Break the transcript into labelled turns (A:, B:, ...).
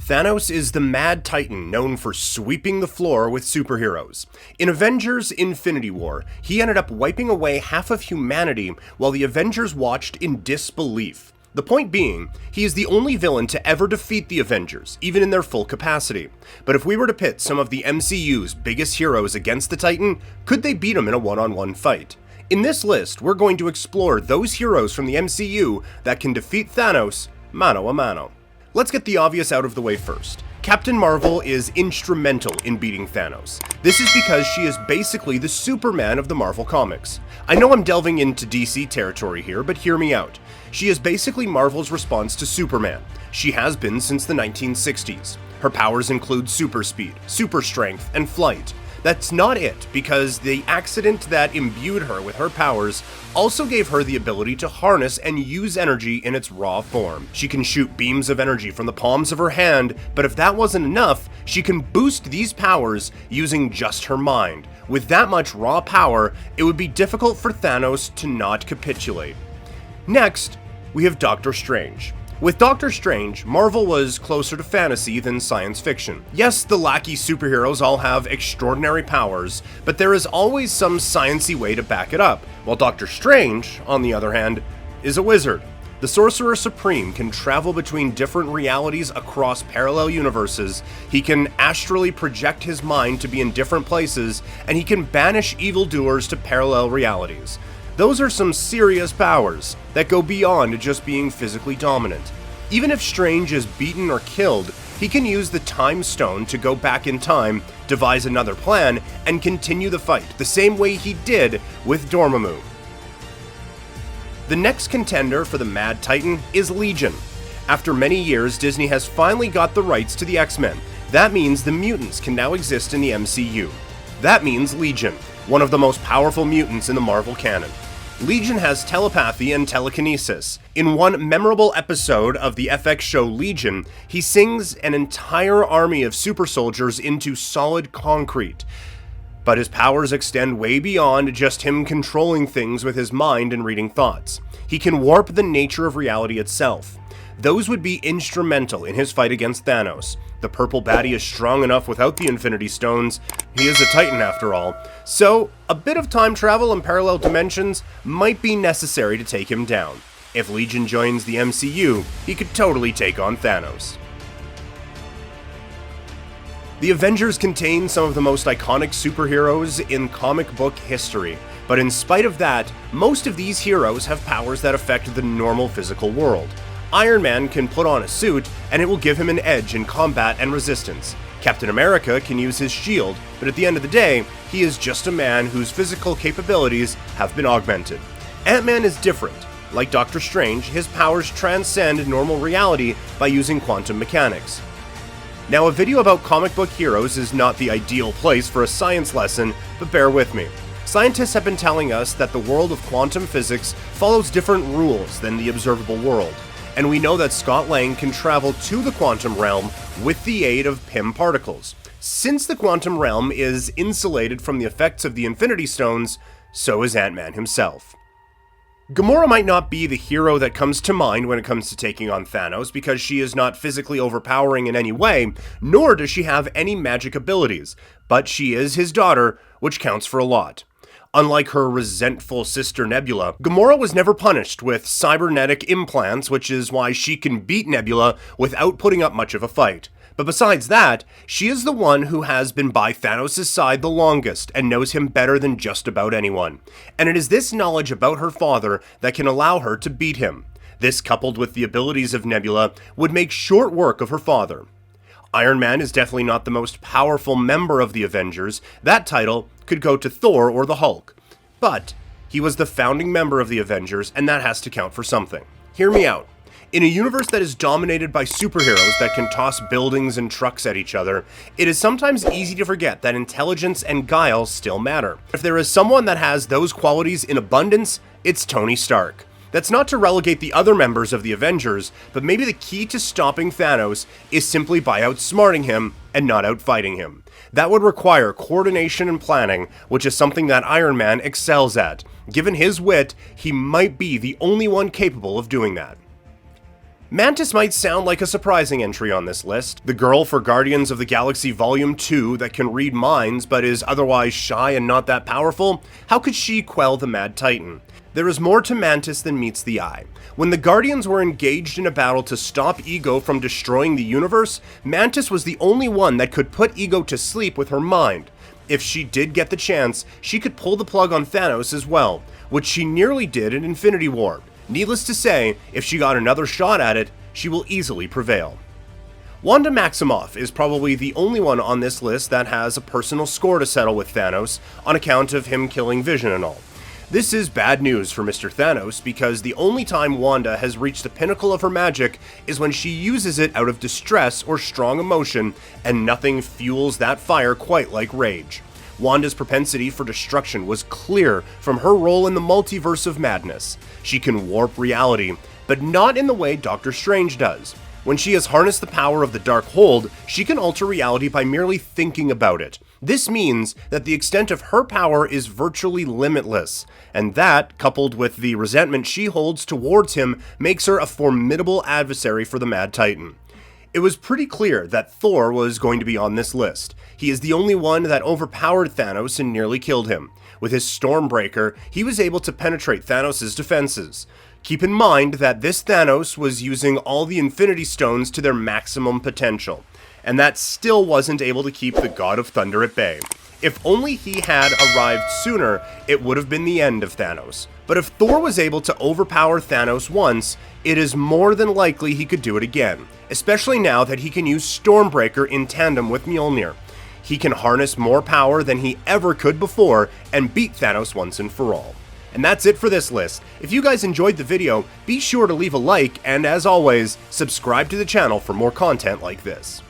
A: Thanos is the mad titan known for sweeping the floor with superheroes. In Avengers Infinity War, he ended up wiping away half of humanity while the Avengers watched in disbelief. The point being, he is the only villain to ever defeat the Avengers, even in their full capacity. But if we were to pit some of the MCU's biggest heroes against the Titan, could they beat him in a one-on-one fight? In this list, we're going to explore those heroes from the MCU that can defeat Thanos mano a mano. Let's get the obvious out of the way first. Captain Marvel is instrumental in beating Thanos. This is because she is basically the Superman of the Marvel comics. I know I'm delving into DC territory here, but hear me out. She is basically Marvel's response to Superman. She has been since the 1960s. Her powers include super speed, super strength, and flight. That's not it, because the accident that imbued her with her powers also gave her the ability to harness and use energy in its raw form. She can shoot beams of energy from the palms of her hand, but if that wasn't enough, she can boost these powers using just her mind. With that much raw power, it would be difficult for Thanos to not capitulate. Next, we have Doctor Strange. With Doctor Strange, Marvel was closer to fantasy than science fiction. Yes, the lackey superheroes all have extraordinary powers, but there is always some sciencey way to back it up, while Doctor Strange, on the other hand, is a wizard. The Sorcerer Supreme can travel between different realities across parallel universes, he can astrally project his mind to be in different places, and he can banish evildoers to parallel realities. Those are some serious powers that go beyond just being physically dominant. Even if Strange is beaten or killed, he can use the Time Stone to go back in time, devise another plan, and continue the fight, the same way he did with Dormammu. The next contender for the Mad Titan is Legion. After many years, Disney has finally got the rights to the X-Men. That means the mutants can now exist in the MCU. That means Legion, one of the most powerful mutants in the Marvel canon. Legion has telepathy and telekinesis. In one memorable episode of the FX show Legion, he sings an entire army of super soldiers into solid concrete. But his powers extend way beyond just him controlling things with his mind and reading thoughts. He can warp the nature of reality itself. Those would be instrumental in his fight against Thanos. The purple baddie is strong enough without the Infinity Stones. He is a Titan after all. So, a bit of time travel and parallel dimensions might be necessary to take him down. If Legion joins the MCU, he could totally take on Thanos. The Avengers contain some of the most iconic superheroes in comic book history. But in spite of that, most of these heroes have powers that affect the normal physical world. IronMan can put on a suit, and it will give him an edge in combat and resistance. Captain America can use his shield, but at the end of the day, he is just a man whose physical capabilities have been augmented. AntMan is different. Like Doctor Strange, his powers transcend normal reality by using quantum mechanics. Now, a video about comic book heroes is not the ideal place for a science lesson, but bear with me. Scientists have been telling us that the world of quantum physics follows different rules than the observable world. And we know that Scott Lang can travel to the quantum realm with the aid of Pym particles. Since the quantum realm is insulated from the effects of the Infinity Stones, so is Ant-Man himself. Gamora might not be the hero that comes to mind when it comes to taking on Thanos because she is not physically overpowering in any way, nor does she have any magic abilities, but she is his daughter, which counts for a lot. Unlike her resentful sister Nebula, Gamora was never punished with cybernetic implants, which is why she can beat Nebula without putting up much of a fight. But besides that, she is the one who has been by Thanos' side the longest and knows him better than just about anyone. And it is this knowledge about her father that can allow her to beat him. This, coupled with the abilities of Nebula, would make short work of her father. Iron Man is definitely not the most powerful member of the Avengers. That title could go to Thor or the Hulk. But he was the founding member of the Avengers, and that has to count for something. Hear me out. In a universe that is dominated by superheroes that can toss buildings and trucks at each other, it is sometimes easy to forget that intelligence and guile still matter. If there is someone that has those qualities in abundance, it's Tony Stark. That's not to relegate the other members of the Avengers, but maybe the key to stopping Thanos is simply by outsmarting him and not outfighting him. That would require coordination and planning, which is something that Iron Man excels at. Given his wit, he might be the only one capable of doing that. Mantis might sound like a surprising entry on this list. The girl for Guardians of the Galaxy Volume 2 that can read minds but is otherwise shy and not that powerful. How could she quell the Mad Titan? There is more to Mantis than meets the eye. When the Guardians were engaged in a battle to stop Ego from destroying the universe, Mantis was the only one that could put Ego to sleep with her mind. If she did get the chance, she could pull the plug on Thanos as well, which she nearly did in Infinity War. Needless to say, if she got another shot at it, she will easily prevail. Wanda Maximoff is probably the only one on this list that has a personal score to settle with Thanos on account of him killing Vision and all. This is bad news for Mr. Thanos because the only time Wanda has reached the pinnacle of her magic is when she uses it out of distress or strong emotion, and nothing fuels that fire quite like rage. Wanda's propensity for destruction was clear from her role in the Multiverse of Madness. She can warp reality, but not in the way Doctor Strange does. When she has harnessed the power of the Dark Hold, she can alter reality by merely thinking about it. This means that the extent of her power is virtually limitless, and that, coupled with the resentment she holds towards him, makes her a formidable adversary for the Mad Titan. It was pretty clear that Thor was going to be on this list. He is the only one that overpowered Thanos and nearly killed him. With his Stormbreaker, he was able to penetrate Thanos' defenses. Keep in mind that this Thanos was using all the Infinity Stones to their maximum potential, and that still wasn't able to keep the God of Thunder at bay. If only he had arrived sooner, it would have been the end of Thanos. But if Thor was able to overpower Thanos once, it is more than likely he could do it again, especially now that he can use Stormbreaker in tandem with Mjolnir. He can harness more power than he ever could before and beat Thanos once and for all. And that's it for this list. If you guys enjoyed the video, be sure to leave a like and, as always, subscribe to the channel for more content like this.